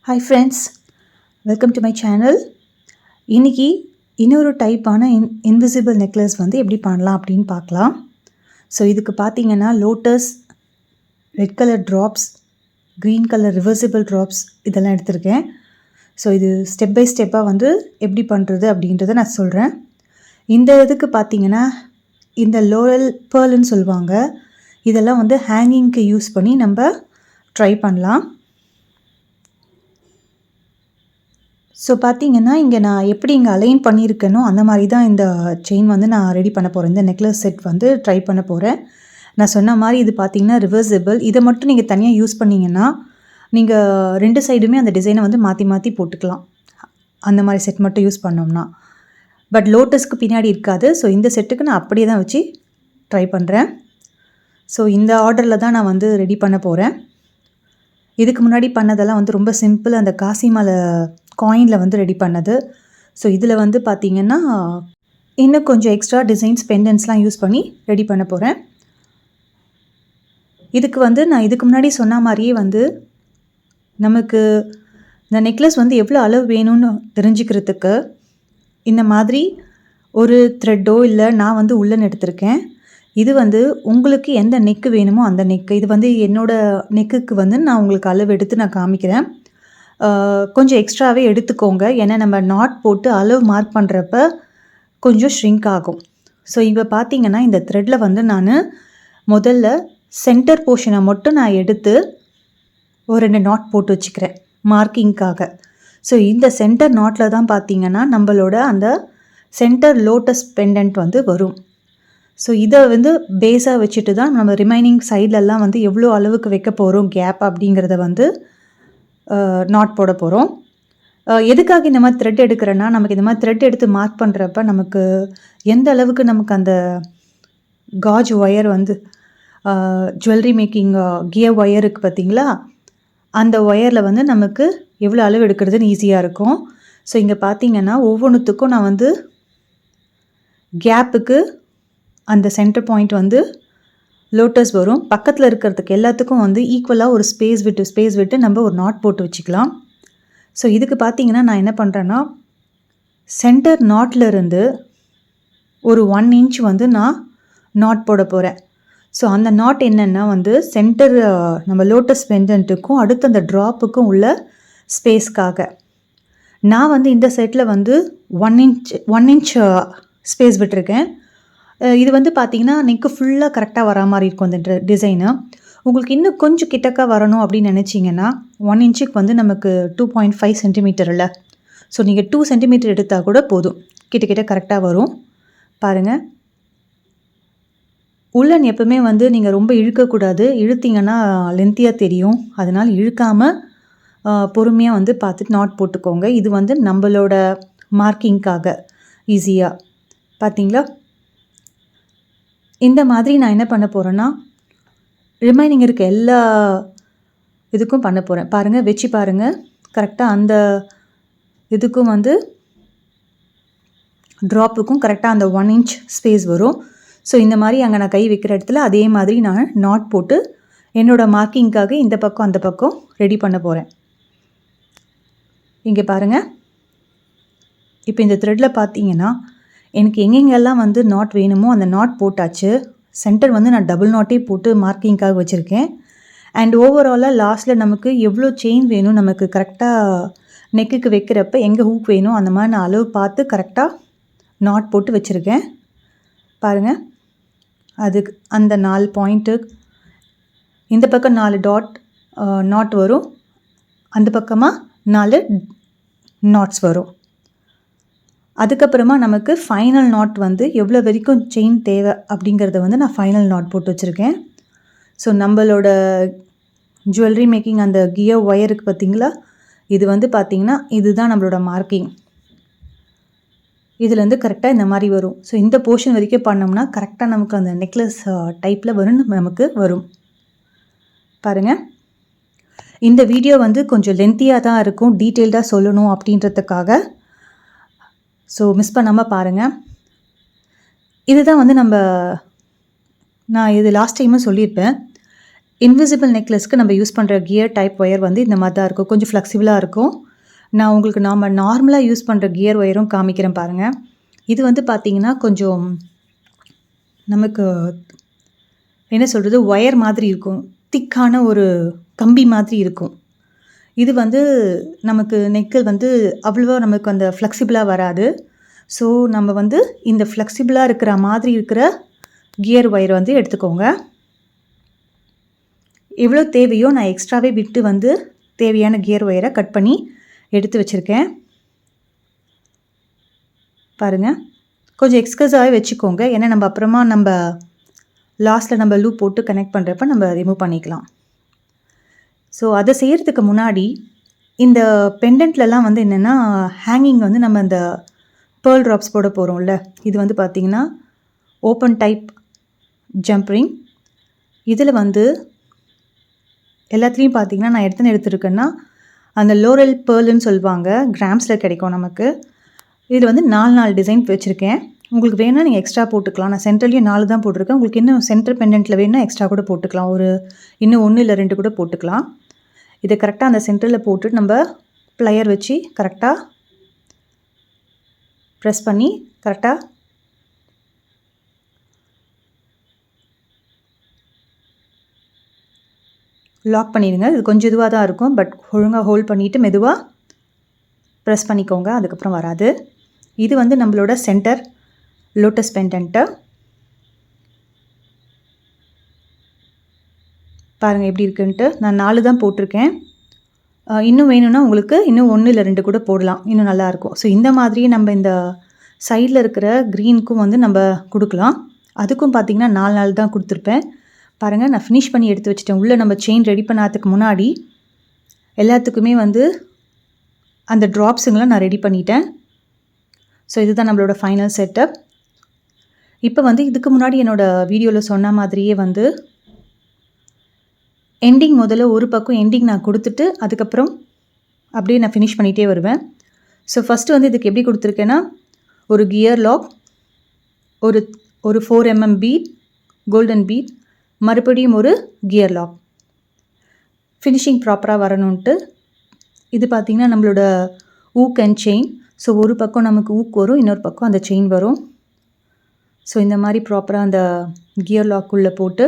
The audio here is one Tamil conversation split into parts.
Hi friends, welcome to my channel. இன்னைக்கு இன்னொரு டைப்பான இன்விசிபிள் நெக்லஸ் வந்து எப்படி பண்ணலாம் அப்படின்னு பார்க்கலாம். ஸோ இதுக்கு பார்த்தீங்கன்னா lotus, red colour drops, green colour reversible drops இதெல்லாம் எடுத்திருக்கேன். ஸோ இது ஸ்டெப் பை ஸ்டெப்பாக வந்து எப்படி பண்ணுறது அப்படின்றத நான் சொல்கிறேன். இந்த இதுக்கு பார்த்தீங்கன்னா இந்த லோரல் பேர்ல்னு சொல்லுவாங்க. இதெல்லாம் வந்து ஹேங்கிங்க்கு யூஸ் பண்ணி நம்ம ட்ரை பண்ணலாம். ஸோ பார்த்தீங்கன்னா இங்கே நான் எப்படி இங்கே அலைன் பண்ணியிருக்கேனோ அந்த மாதிரி தான் இந்த செயின் வந்து நான் ரெடி பண்ண போகிறேன். இந்த நெக்லஸ் செட் வந்து ட்ரை பண்ண போகிறேன். நான் சொன்ன மாதிரி இது பார்த்தீங்கன்னா ரிவர்சிபிள். இதை மட்டும் நீங்கள் தனியாக யூஸ் பண்ணிங்கன்னா நீங்கள் ரெண்டு சைடுமே அந்த டிசைனை வந்து மாற்றி மாற்றி போட்டுக்கலாம். அந்த மாதிரி செட் மட்டும் யூஸ் பண்ணோம்னா. பட் லோட்டஸ்க்கு பின்னாடி இருக்காது. ஸோ இந்த செட்டுக்கு நான் அப்படியே தான் வச்சு ட்ரை பண்ணுறேன். ஸோ இந்த ஆர்டரில் தான் நான் வந்து ரெடி பண்ண போகிறேன். இதுக்கு முன்னாடி பண்ணதெல்லாம் வந்து ரொம்ப சிம்பிள், அந்த காசி மாலை காயினில் வந்து ரெடி பண்ணது. ஸோ இதில் வந்து பார்த்திங்கன்னா இன்னும் கொஞ்சம் எக்ஸ்ட்ரா டிசைன்ஸ் பெண்டன்ஸ்லாம் யூஸ் பண்ணி ரெடி பண்ண போகிறேன். இதுக்கு வந்து நான் இதுக்கு முன்னாடி சொன்ன மாதிரியே வந்து நமக்கு இந்த நெக்லஸ் வந்து எவ்வளோ அளவு வேணும்னு தெரிஞ்சுக்கிறதுக்கு இந்த மாதிரி ஒரு த்ரெட்டோ இல்லை நான் வந்து உள்ளன் எடுத்திருக்கேன். இது வந்து உங்களுக்கு எந்த நெக்கு வேணுமோ அந்த நெக்கு, இது வந்து என்னோடய நெக்குக்கு வந்து நான் உங்களுக்கு அளவு எடுத்து நான் காமிக்கிறேன். கொஞ்சம் எக்ஸ்ட்ராவே எடுத்துக்கோங்க. ஏன்னா நம்ம நாட் போட்டு அளவு மார்க் பண்ணுறப்ப கொஞ்சம் ஷ்ரிங்க் ஆகும். ஸோ இப்போ பார்த்தீங்கன்னா இந்த த்ரெட்டில் வந்து நான் முதல்ல சென்டர் போர்ஷனை மட்டும் நான் எடுத்து ஒரு 2 நாட் போட்டு வச்சுக்கிறேன் மார்க்கிங்காக. ஸோ இந்த சென்டர் நாட்டில் தான் பார்த்தீங்கன்னா நம்மளோட அந்த சென்டர் லோட்டஸ் பெண்டன்ட் வந்து வரும். ஸோ இதை வந்து பேஸாக வச்சுட்டு தான் நம்ம ரிமைனிங் சைட்லலாம் வந்து எவ்வளோ அளவுக்கு வைக்க போகிறோம் கேப் அப்படிங்கிறத வந்து நாட் போட போகிறோம். எதுக்காக இந்த மாதிரி த்ரெட் எடுக்கிறேன்னா, நமக்கு இந்த மாதிரி த்ரெட் எடுத்து மார்க் பண்ணுறப்ப நமக்கு எந்த அளவுக்கு நமக்கு அந்த காஜ் ஒயர் வந்து ஜுவல்லரி மேக்கிங் கியர் ஒயர் இருக்குது பார்த்தீங்களா, அந்த ஒயரில் வந்து நமக்கு எவ்வளோ அளவு எடுக்கிறதுன்னு ஈஸியாக இருக்கும். ஸோ இங்கே பார்த்தீங்கன்னா ஒவ்வொன்றுத்துக்கும் நான் வந்து கேப்புக்கு அந்த சென்டர் பாயிண்ட் வந்து லோட்டஸ் வரும். பக்கத்தில் இருக்கிறதுக்கு எல்லாத்துக்கும் வந்து ஈக்குவலாக ஒரு ஸ்பேஸ் விட்டு நம்ம ஒரு நாட் போட்டு வச்சுக்கலாம். ஸோ இதுக்கு பார்த்தீங்கன்னா நான் என்ன பண்ணுறேன்னா சென்டர் நாட்லேருந்து ஒரு 1 இன்ச் வந்து நான் நாட் போட போகிறேன். ஸோ அந்த நாட் என்னென்னா வந்து சென்டர் நம்ம லோட்டஸ் பெண்டன்ட்டுக்கும் அடுத்து அந்த ட்ராப்புக்கும் உள்ள ஸ்பேஸ்க்காக நான் வந்து இந்த செட்டில் வந்து 1 இன்ச் ஸ்பேஸ் விட்டுருக்கேன். இது வந்து பார்த்திங்கன்னா நெக்கு ஃபுல்லாக கரெக்டாக வரா மாதிரி இருக்கும் இந்த டிசைனு. உங்களுக்கு இன்னும் கொஞ்சம் கிட்டக்க வரணும் அப்படின்னு நினச்சிங்கன்னா 1 இன்ச்சுக்கு வந்து நமக்கு 2.5 சென்டிமீட்டர் இல்லை. ஸோ நீங்கள் 2 சென்டிமீட்டர் எடுத்தால் கூட போதும், கிட்ட கரெக்டாக வரும். பாருங்கள், உள்ளன் எப்பவுமே வந்து நீங்கள் ரொம்ப இழுக்கக்கூடாது. இழுத்திங்கன்னா லென்த்தியாக தெரியும். அதனால் இழுக்காமல் பொறுமையாக வந்து பார்த்துட்டு நாட் போட்டுக்கோங்க. இது வந்து நம்மளோட மார்க்கிங்காக ஈஸியாக. பார்த்தீங்களா, இந்த மாதிரி நான் என்ன பண்ண போகிறேன்னா ரிமைனிங் இருக்க எல்லா இதுக்கும் பண்ண போகிறேன். பாருங்கள், வச்சு பாருங்கள், கரெக்டாக அந்த இதுக்கும் வந்து ட்ராப்புக்கும் கரெக்டாக அந்த 1 இன்ச் ஸ்பேஸ் வரும். ஸோ இந்த மாதிரி அங்கே நான் கை வைக்கிற இடத்துல அதே மாதிரி நான் நாட் போட்டு என்னோடய மார்க்கிங்காக இந்த பக்கம் அந்த பக்கம் ரெடி பண்ண போகிறேன். இங்கே பாருங்கள், இப்போ இந்த த்ரெட்டில் பார்த்தீங்கன்னா எனக்கு எங்கெங்கெல்லாம் வந்து நாட் வேணுமோ அந்த நாட் போட்டாச்சு. சென்டர் வந்து நான் டபுள் நாட்டே போட்டு மார்க்கிங்காக வச்சுருக்கேன். அண்ட் ஓவராலாக லாஸ்ட்டில் நமக்கு எவ்வளோ செயின் வேணும், நமக்கு கரெக்டாக நெக்குக்கு வைக்கிறப்ப எங்கே ஹூக் வேணும் அந்த மாதிரி நான் அளவு பார்த்து கரெக்டாக நாட் போட்டு வச்சுருக்கேன். பாருங்கள், அதுக்கு அந்த 4 பாயிண்ட்டு இந்த பக்கம் 4 நாட் வரும், அந்த பக்கமாக 4 நாட்ஸ் வரும். அதுக்கப்புறமா நமக்கு ஃபைனல் நாட் வந்து எவ்வளோ வரைக்கும் செயின் தேவை அப்படிங்கிறத வந்து நான் ஃபைனல் நாட் போட்டு வச்சுருக்கேன். ஸோ நம்மளோட ஜுவல்லரி மேக்கிங் அந்த கியர் ஒயருக்கு பார்த்திங்களா, இது வந்து பார்த்திங்கன்னா இதுதான் நம்மளோட மார்க்கிங். இதுலேருந்து கரெக்டாக இந்த மாதிரி வரும். ஸோ இந்த போர்ஷன் வரைக்கும் பண்ணோம்னா கரெக்டாக நமக்கு அந்த நெக்லஸ் டைப்பில் நமக்கு வரும். பாருங்கள், இந்த வீடியோ வந்து கொஞ்சம் லென்த்தியாக தான் இருக்கும், டீட்டெயில்டாக சொல்லணும் அப்படின்றதுக்காக. ஸோ மிஸ் பண்ணாமல் பாருங்கள். இதுதான் வந்து நான் இது லாஸ்ட் டைமும் சொல்லியிருப்பேன். இன்விசிபிள் நெக்லஸ்க்கு நம்ம யூஸ் பண்ணுற கியர் டைப் ஒயர் வந்து இந்த மாதிரி தான் இருக்கும். கொஞ்சம் ஃப்ளெக்சிபிளாக இருக்கும். நான் உங்களுக்கு நார்மலாக யூஸ் பண்ணுற கியர் ஒயரும் காமிக்கிறேன் பாருங்கள். இது வந்து பார்த்திங்கன்னா கொஞ்சம் நமக்கு என்ன சொல்கிறது, ஒயர் மாதிரி இருக்கும். திக்கான ஒரு கம்பி மாதிரி இருக்கும். இது வந்து நமக்கு நெக்கில் வந்து அவ்வளோவா நமக்கு அந்த ஃப்ளெக்சிபிளாக வராது. ஸோ நம்ம வந்து இந்த ஃப்ளெக்சிபிளாக இருக்கிற மாதிரி இருக்கிற கியர் ஒயர் வந்து எடுத்துக்கோங்க. எவ்வளோ தேவையோ நான் எக்ஸ்ட்ராவே விட்டு வந்து தேவையான கியர் ஒயரை கட் பண்ணி எடுத்து வச்சுருக்கேன். பாருங்கள், கொஞ்சம் எக்ஸ்க்யூஸாகவே வச்சுக்கோங்க. ஏன்னா நம்ம அப்புறமா லாஸ்ட்டில் நம்ம லூப் போட்டு கனெக்ட் பண்ணுறப்ப நம்ம ரிமூவ் பண்ணிக்கலாம். ஸோ அதை செய்கிறதுக்கு முன்னாடி இந்த பெண்டன்ட்லலாம் வந்து என்னென்னா ஹேங்கிங் வந்து நம்ம இந்த பேர்ல் ட்ராப்ஸ் போட போகிறோம்ல, இது வந்து பார்த்திங்கன்னா ஓப்பன் டைப் ஜம்ப் ரிங். இதில் வந்து எல்லாத்துலேயும் பார்த்திங்கன்னா நான் எடுத்துருக்கேன்னா அந்த லோரல் பேர்லுன்னு சொல்லுவாங்க, கிராம்ஸில் கிடைக்கும் நமக்கு. இதில் வந்து 4 டிசைன் வச்சுருக்கேன். உங்களுக்கு வேணால் நீங்கள் எக்ஸ்ட்ரா போட்டுக்கலாம். நான் சென்டர்லேயும் 4 தான் போட்டிருக்கேன். உங்களுக்கு இன்னும் சென்டர் பெண்டன்ட்டில் வேணும்னா எக்ஸ்ட்ரா கூட போட்டுக்கலாம். இன்னும் 1 இல்லை 2 கூட போட்டுக்கலாம். இதை கரெக்டாக அந்த சென்டரில் போட்டு நம்ம ப்ளையர் வச்சு கரெக்டாக ப்ரெஸ் பண்ணி கரெக்டாக லாக் பண்ணிடுங்க. இது கொஞ்சம் இதுவாக தான் இருக்கும், பட் ஒழுங்காக ஹோல்ட் பண்ணிவிட்டு மெதுவாக ப்ரெஸ் பண்ணிக்கோங்க, அதுக்கப்புறம் வராது. இது வந்து நம்மளோட சென்டர் லோட்டஸ் பெண்டன்ட்டு. பாருங்கள் எப்படி இருக்குன்ட்டு. நான் 4 தான் போட்டிருக்கேன். இன்னும் வேணும்னா உங்களுக்கு இன்னும் 1 இல்லை 2 கூட போடலாம், இன்னும் நல்லாயிருக்கும். ஸோ இந்த மாதிரியே நம்ம இந்த சைடில் இருக்கிற க்ரீனுக்கும் வந்து நம்ம கொடுக்கலாம். அதுக்கும் பார்த்திங்கன்னா 4 தான் கொடுத்துருப்பேன். பாருங்கள், நான் ஃபினிஷ் பண்ணி எடுத்து வச்சுட்டேன். உள்ளே நம்ம செயின் ரெடி பண்ணாததுக்கு முன்னாடி எல்லாத்துக்குமே வந்து அந்த ட்ராப்ஸுங்களாம் நான் ரெடி பண்ணிட்டேன். ஸோ இதுதான் நம்மளோட ஃபைனல் செட்டப். இப்போ வந்து இதுக்கு முன்னாடி என்னோடய வீடியோவில் சொன்ன மாதிரியே வந்து எண்டிங் முதல்ல ஒரு பக்கம் எண்டிங் நான் கொடுத்துட்டு அதுக்கப்புறம் அப்படியே நான் ஃபினிஷ் பண்ணிகிட்டே வருவேன். ஸோ ஃபஸ்ட்டு வந்து இதுக்கு எப்படி கொடுத்துருக்கேன்னா ஒரு கியர் லாக், ஒரு 4 mm பீட், கோல்டன் பீட், மறுபடியும் ஒரு கியர் லாக். ஃபினிஷிங் ப்ராப்பராக வரணுன்ட்டு இது பார்த்திங்கன்னா நம்மளோட ஊக் அண்ட் செயின். ஸோ ஒரு பக்கம் நமக்கு ஊக் வரும், இன்னொரு பக்கம் அந்த செயின் வரும். ஸோ இந்த மாதிரி ப்ராப்பராக அந்த கியர் லாக்குள்ளே போட்டு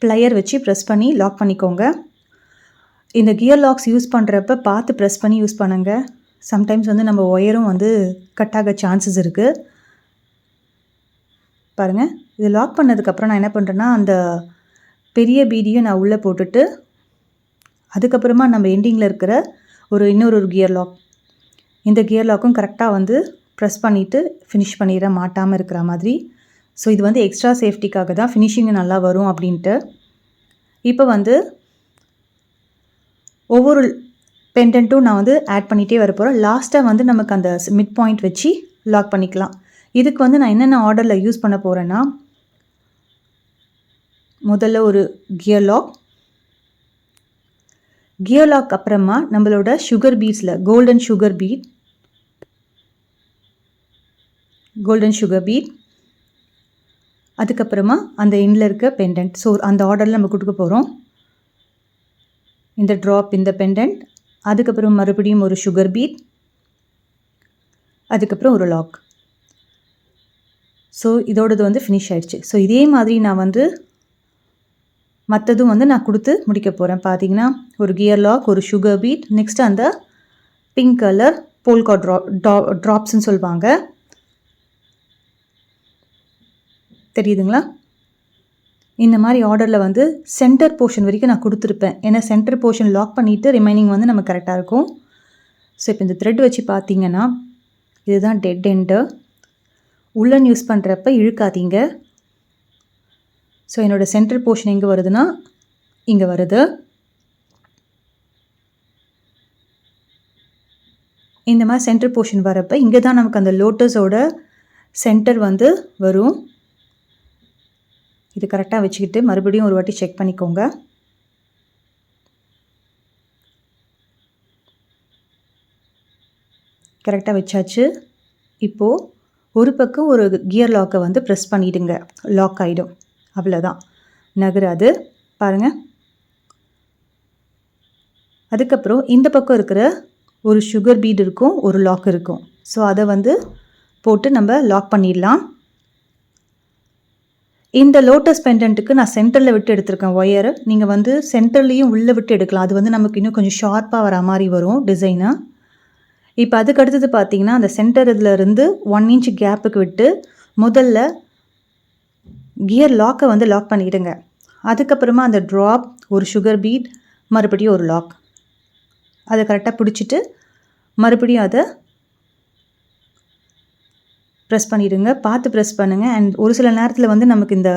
ப்ளையர் வச்சு ப்ரெஸ் பண்ணி லாக் பண்ணிக்கோங்க. இந்த கியர் லாக்ஸ் யூஸ் பண்ணுறப்ப பார்த்து ப்ரெஸ் பண்ணி யூஸ் பண்ணுங்க. சம்டைம்ஸ் வந்து நம்ம ஒயரும் வந்து கட் ஆக சான்சஸ் இருக்குது. பாருங்கள், இது லாக் பண்ணதுக்கப்புறம் நான் என்ன பண்ணுறேன்னா அந்த பெரிய பீடியும் நான் உள்ளே போட்டுட்டு அதுக்கப்புறமா நம்ம எண்டிங்கில் இருக்கிற இன்னொரு கியர் லாக், இந்த கியர் லாக்கும் கரெக்டாக வந்து ப்ரெஸ் பண்ணிவிட்டு ஃபினிஷ் பண்ணிட மாட்டாமல் இருக்கிற மாதிரி. ஸோ இது வந்து எக்ஸ்ட்ரா சேஃப்டிக்காக தான், ஃபினிஷிங்கு நல்லா வரும் அப்படின்ட்டு. இப்போ வந்து ஒவ்வொரு பெண்டன்ட்டும் நான் வந்து ஆட் பண்ணிகிட்டே வர போகிறேன். லாஸ்ட்டாக வந்து நமக்கு அந்த மிட் பாயிண்ட் வச்சு லாக் பண்ணிக்கலாம். இதுக்கு வந்து நான் என்னென்ன ஆர்டரில் யூஸ் பண்ண போகிறேன்னா முதல்ல ஒரு கியர் லாக் அப்புறமா நம்மளோட சுகர் பீட்ஸில் கோல்டன் சுகர் பீட், அதுக்கப்புறமா அந்த எண்டில் இருக்க பெண்டன்ட். ஸோ அந்த ஆர்டரில் நம்ம கொடுக்க போகிறோம். இந்த ட்ராப், இந்த பெண்டன்ட், அதுக்கப்புறம் மறுபடியும் ஒரு சுகர் பீட், அதுக்கப்புறம் ஒரு லாக். ஸோ இதோடது வந்து ஃபினிஷ் ஆகிடுச்சு. ஸோ இதே மாதிரி நான் வந்து மற்றதும் வந்து நான் கொடுத்து முடிக்க போகிறேன். பார்த்தீங்கன்னா ஒரு கியர் லாக், ஒரு சுகர் பீட், நெக்ஸ்ட்டு அந்த பிங்க் கலர் போல்கா ட்ராப்ஸ்ன்னு சொல்லுவாங்க, தெரியுதுங்களா? இந்த மாதிரி ஆர்டரில் வந்து சென்டர் போர்ஷன் வரைக்கும் நான் கொடுத்துருப்பேன். ஏன்னா சென்டர் போர்ஷன் லாக் பண்ணிவிட்டு ரிமைனிங் வந்து நம்ம கரெக்டாக இருக்கும். ஸோ இப்போ இந்த த்ரெட் வச்சு பார்த்தீங்கன்னா இதுதான் டெட் எண்டு. உள்ளன் யூஸ் பண்ணுறப்ப இழுக்காதீங்க. ஸோ என்னோடய சென்டர் போர்ஷன் எங்கே வருதுன்னா இங்கே வருது. இந்த மாதிரி சென்டர் போர்ஷன் வரப்போ இங்கே தான் நமக்கு அந்த லோட்டஸோட சென்டர் வந்து வரும். இது கரெக்டாக வச்சுக்கிட்டு மறுபடியும் ஒரு வாட்டி செக் பண்ணிக்கோங்க. கரெக்டாக வச்சாச்சு. இப்போது ஒரு பக்கம் ஒரு கியர் லாக்கை வந்து ப்ரெஸ் பண்ணிவிடுங்க, லாக் ஆகிடும். அவ்வளோதான். நகராது. பாருங்கள். அதுக்கப்புறம் இந்த பக்கம் இருக்கிற ஒரு சுகர் பீட் இருக்கும், ஒரு லாக் இருக்கும். ஸோ அதை வந்து போட்டு நம்ம லாக் பண்ணிடலாம். இந்த லோட்டஸ் பெண்டன்ட்டுக்கு நான் சென்டரில் விட்டு எடுத்திருக்கேன் ஒயரு. நீங்கள் வந்து சென்டர்லேயும் உள்ளே விட்டு எடுக்கலாம். அது வந்து நமக்கு இன்னும் கொஞ்சம் ஷார்ப்பாக வர மாதிரி வரும் டிசைனு. இப்போ அதுக்கு அடுத்தது பார்த்தீங்கன்னா, அந்த சென்டர் இருந்து 1 இன்ச் கேப்புக்கு விட்டு முதல்ல கியர் லாக்கை வந்து லாக் பண்ணிவிடுங்க. அதுக்கப்புறமா அந்த ட்ராப், ஒரு சுகர் பீட், மறுபடியும் ஒரு லாக். அதை கரெக்டாக பிடிச்சிட்டு மறுபடியும் அதை ப்ரெஸ் பண்ணிவிடுங்க. பார்த்து ப்ரெஸ் பண்ணுங்கள். அண்ட் ஒரு சில நேரத்தில் வந்து நமக்கு இந்த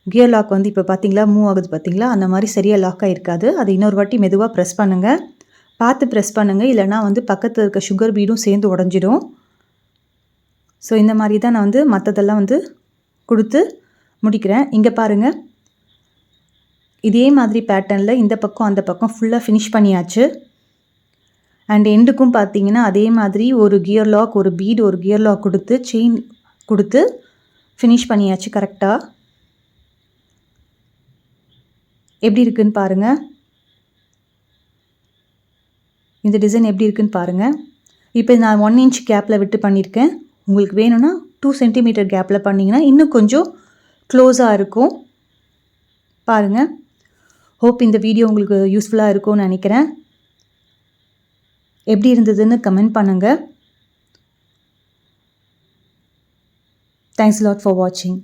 கியர் லாக் வந்து இப்போ பார்த்தீங்களா மூவ் ஆகுது பார்த்தீங்களா, அந்த மாதிரி சரியாக லாக் ஆகிருக்காது. அது இன்னொரு வாட்டி மெதுவாக ப்ரெஸ் பண்ணுங்கள். பார்த்து ப்ரெஸ் பண்ணுங்கள், இல்லைனா வந்து பக்கத்தில் இருக்க சுகர் பீடும் சேர்ந்து உடஞ்சிடும். ஸோ இந்த மாதிரி தான் நான் வந்து மற்றதெல்லாம் வந்து கொடுத்து முடிக்கிறேன். இங்கே பாருங்கள், இதே மாதிரி பேட்டர்னில் இந்த பக்கம் அந்த பக்கம் ஃபுல்லாக ஃபினிஷ் பண்ணியாச்சு. அண்ட் எண்டுக்கும் பார்த்தீங்கன்னா அதே மாதிரி ஒரு கியர் லாக், ஒரு பீட், ஒரு கியர் லாக் கொடுத்து செயின் கொடுத்து ஃபினிஷ் பண்ணியாச்சு கரெக்டாக. எப்படி இருக்குன்னு பாருங்கள். இந்த டிசைன் எப்படி இருக்குன்னு பாருங்கள். இப்போ நான் 1 இன்ச் கேப்பில் விட்டு பண்ணியிருக்கேன். உங்களுக்கு வேணும்னா 2 சென்டிமீட்டர் கேப்பில் பண்ணிங்கன்னா இன்னும் கொஞ்சம் க்ளோஸாக இருக்கும். பாருங்கள். ஹோப் இந்த வீடியோ உங்களுக்கு யூஸ்ஃபுல்லாக இருக்கும்னு நினைக்கிறேன். எப்படி இருந்ததுன்னு கமெண்ட் பண்ணுங்கள். Thanks a lot for watching.